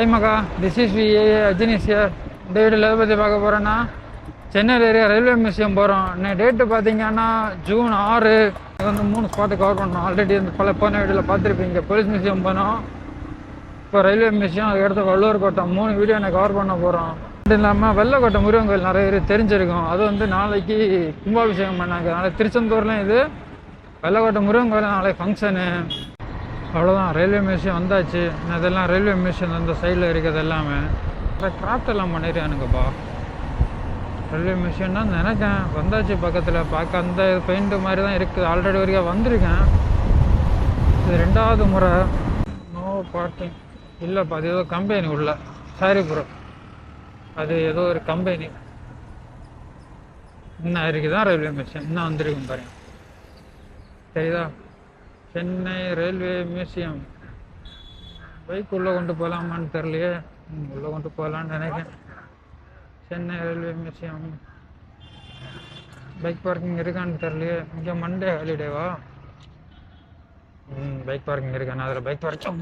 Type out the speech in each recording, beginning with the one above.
Hi மகா, this is அஜினிஸ் here. இந்த வீடியோவில் எதை பற்றி பார்க்க போகிறோன்னா, சென்னையில் ஏரியா ரயில்வே மியூசியம் போகிறோம். இன்னைக்கு டேட்டு பார்த்தீங்கன்னா ஜூன் 6. இது வந்து 3 ஸ்பாட்டு கவர் பண்ணோம். ஆல்ரெடி வந்து போன வீடியோவில் பார்த்துருப்பீங்க. போலீஸ் மியூசியம் போனோம், இப்போ ரயில்வே மியூசியம், அதுக்கடுத்து வள்ளுவர் கோட்டம். 3 வீடியோ எனக்கு கவர் பண்ண போகிறோம். அது இல்லாமல் வெள்ளக்கோட்டை முருகன் கோயில் நிறைய பேர் தெரிஞ்சிருக்கும். அது வந்து நாளைக்கு கும்பாபிஷேகம் பண்ணாங்க. நாளைக்கு திருச்செந்தூர்லேயும் இது வெள்ளக்கோட்டை முருகன் கோயில் நாளைக்கு ஃபங்க்ஷனு. அவ்வளோதான், ரயில்வே மியூசியம் வந்தாச்சு. இதெல்லாம் ரயில்வே மியூசியம் அந்த சைடில் இருக்கிறது எல்லாமே கிராஃப்ட் எல்லாம் பண்ணிருக்கானுங்கப்பா. ரயில்வே மியூசியம் தான் நினைக்கேன். வந்தாச்சு பக்கத்தில் பார்க்க. அந்த பெயிண்ட் மாதிரி தான் இருக்குது. ஆல்ரெடி வரைக்கும் வந்திருக்கேன். இது 2வது முறை. நோ பார்க்கிங் இல்லைப்பா. அது ஏதோ கம்பெனி உள்ள சாரிபுரம். அது ஏதோ ஒரு கம்பெனி. இன்னும் இருக்குதான் ரயில்வே மியூசியம் இன்னும் வந்திருக்கும் பாருங்க. சரிதா? Chennai railway museum. பைக் உள்ளே கொண்டு போகலாமான்னு தெரியலையே. உள்ளே கொண்டு போகலான்னு நினைக்கிறேன். Chennai railway museum bike parking இருக்கான்னு தெரியலையே. இங்கே மண்டே ஹாலிடேவா? பைக் பார்க்கிங் இருக்கா? நான் அதில் பைக் பார்க்கிங்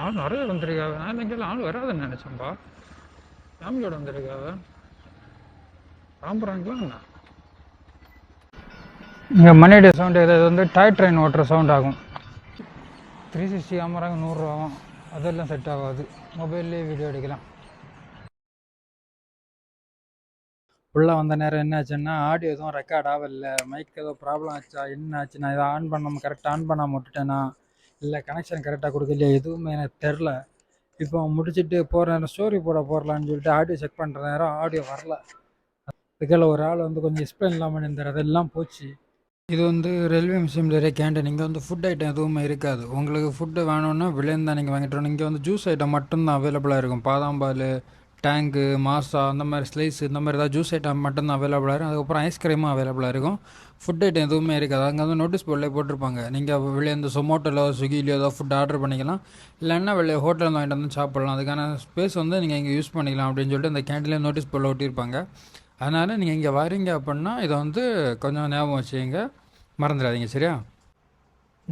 ஆள் நிறைய வந்துருக்காங்க. நான் இங்கெல்லாம் ஆள் வராதுன்னு நினச்சேன்ப்பா. ஃபேமிலியோட வந்துருக்காங்க. ராம்பராங்கலாம் என்ன இங்கே மணியுடைய சவுண்டு. இது வந்து டாய் ட்ரெயின் ஓட்டுற சவுண்ட் ஆகும். 360 கேமராங்க 100 ரூபா ஆகும். அதெல்லாம் செட் ஆகாது. மொபைல்லே வீடியோ எடுக்கலாம். உள்ளே வந்த நேரம் என்ன ஆச்சுன்னா, ஆடியோ எதுவும் ரெக்கார்ட் ஆகலை. மைக் ஏதோ ப்ராப்ளம் ஆச்சா என்ன ஆச்சு? நான் இதை ஆன் பண்ணாமல் கரெக்டாக ஆன் பண்ணாமல் விட்டுட்டேன்னா, இல்லை கனெக்ஷன் கரெக்டாக கொடுக்கலையா, எதுவுமே எனக்கு தெரில. இப்போ முடிச்சுட்டு போகிற நேரம் ஸ்டோரி போடலான்னு சொல்லிட்டு ஆடியோ செக் பண்ணுற நேரம் ஆடியோ வரல. இதுக்கெல்லாம் ஒரு ஆள் வந்து கொஞ்சம் எக்ஸ்பிளைன் இல்லாமல் பண்ணியிருந்தார். அதெல்லாம் போச்சு. இது வந்து ரயில்வே மியூசியமில் நிறைய கேண்டீன். இங்கே வந்து ஃபுட் ஐட்டம் எதுவுமே இருக்காது. உங்களுக்கு ஃபுட்டு வேணும்னா விலைன்னு தான் நீங்கள் வாங்கிட்டு வரணும். இங்கே வந்து ஜூஸ் ஐட்டம் மட்டும்தான் அவைலபிளாக இருக்கும். பாதாம்பால், டேங்கு, மாசா, அந்த மாதிரி ஸ்லைஸ், இந்த மாதிரி ஏதாவது ஜூஸ் ஐட்டம் மட்டும்தான் அவைலபிளாக இருக்கும். அதுக்கப்புறம் ஐஸ்கிரீமும் அவைலபிளாக இருக்கும். ஃபுட் ஐட்டம் எதுவுமே இருக்காது. அங்கே வந்து நோட்டீஸ் போர்டில் போட்டிருப்பாங்க, நீங்கள் வெளியே இந்த சொமோட்டோலோ ஸ்விக்கிலையோ ஏதாவது ஃபுட் ஆர்டர் பண்ணிக்கலாம், இல்லைன்னா வெளியே ஹோட்டலில் வாங்கிட்டு வந்து சாப்பிட்லாம். அதுக்கான ஸ்பேஸ் வந்து நீங்கள் இங்கே யூஸ் பண்ணிக்கலாம் அப்படின்னு சொல்லிட்டு அந்த கேண்டீனில் நோட்டீஸ் போர்டில் ஒட்டியிருப்பாங்க. அதனால் நீங்கள் இங்கே வரீங்க அப்படின்னா இதை வந்து கொஞ்சம் ஞாபகம் வச்சுங்க, மறந்துடாதீங்க. சரியா?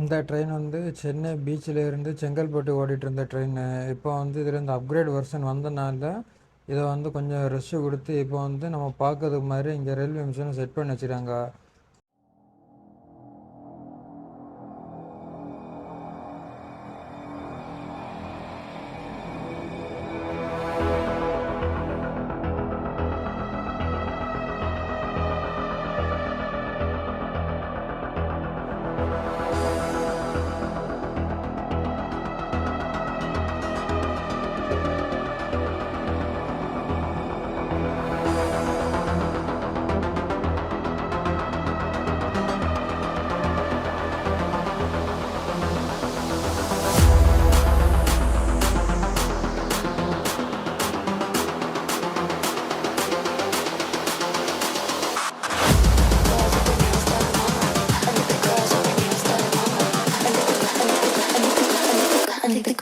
இந்த ட்ரெயின் வந்து சென்னை பீச்சில் இருந்து செங்கல்பட்டு ஓடிட்டு இருந்த ட்ரெயின். இப்போ வந்து இதில் இந்த அப்கிரேட் வெர்ஷன் வந்தனால இதை வந்து கொஞ்சம் ரெஸ்ட்டு கொடுத்து இப்போ வந்து நம்ம பார்க்கறதுக்கு மாதிரி இங்கே ரயில்வே மிஷினை செட் பண்ணி வச்சுருக்காங்க.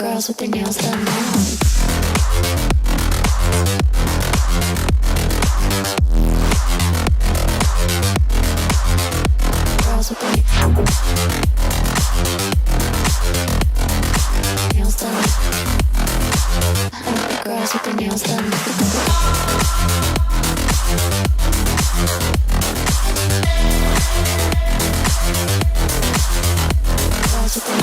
Girls with their nails done now. Girls with their nails done. Girls with their nails done. Girls with their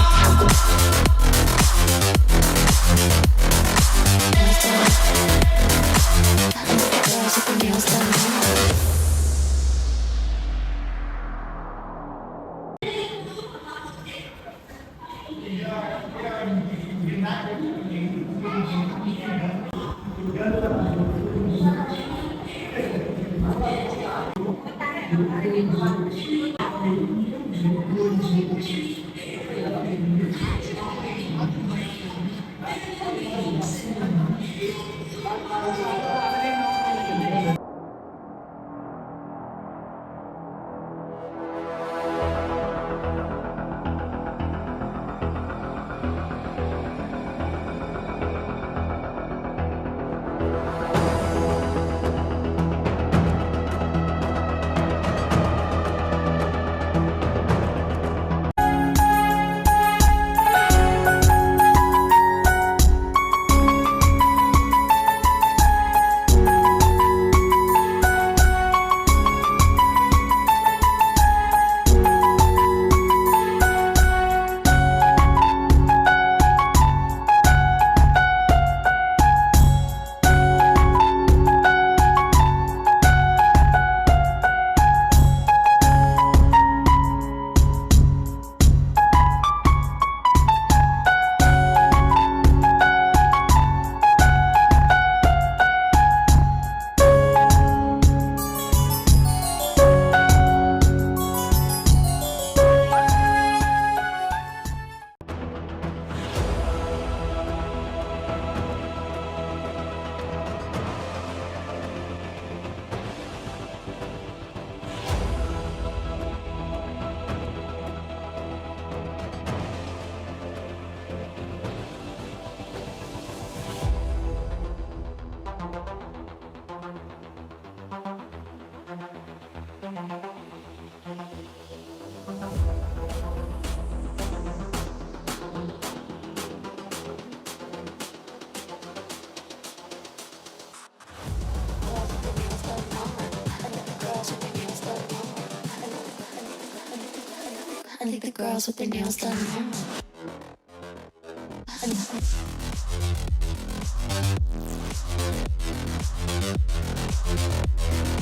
the girls with their nails done now.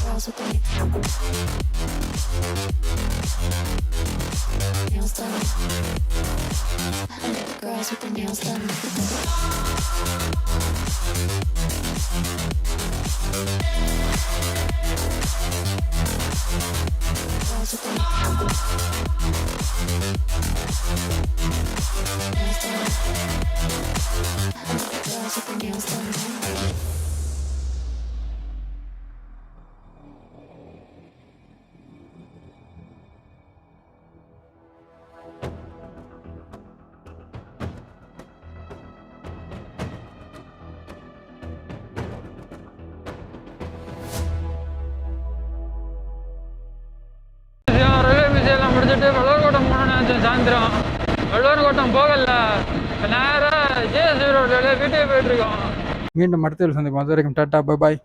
Girls with their nails done. The girls with their nails done. Girls with their nails done. Girls with their nails done. Railway மியூசியம்லாம் முடிச்சுட்டு வள்ளுவர்கோட்டம் போகணும்னு நினச்சேன் சாயந்தரம். வள்ளுவர்கோட்டம் போகல, நேராக JSP road வீட்டுக்கு போயிட்டுருக்கோம். மீண்டும் அடுத்த சந்திப்போம். அது வரைக்கும் டாட்டா, பை பாய்.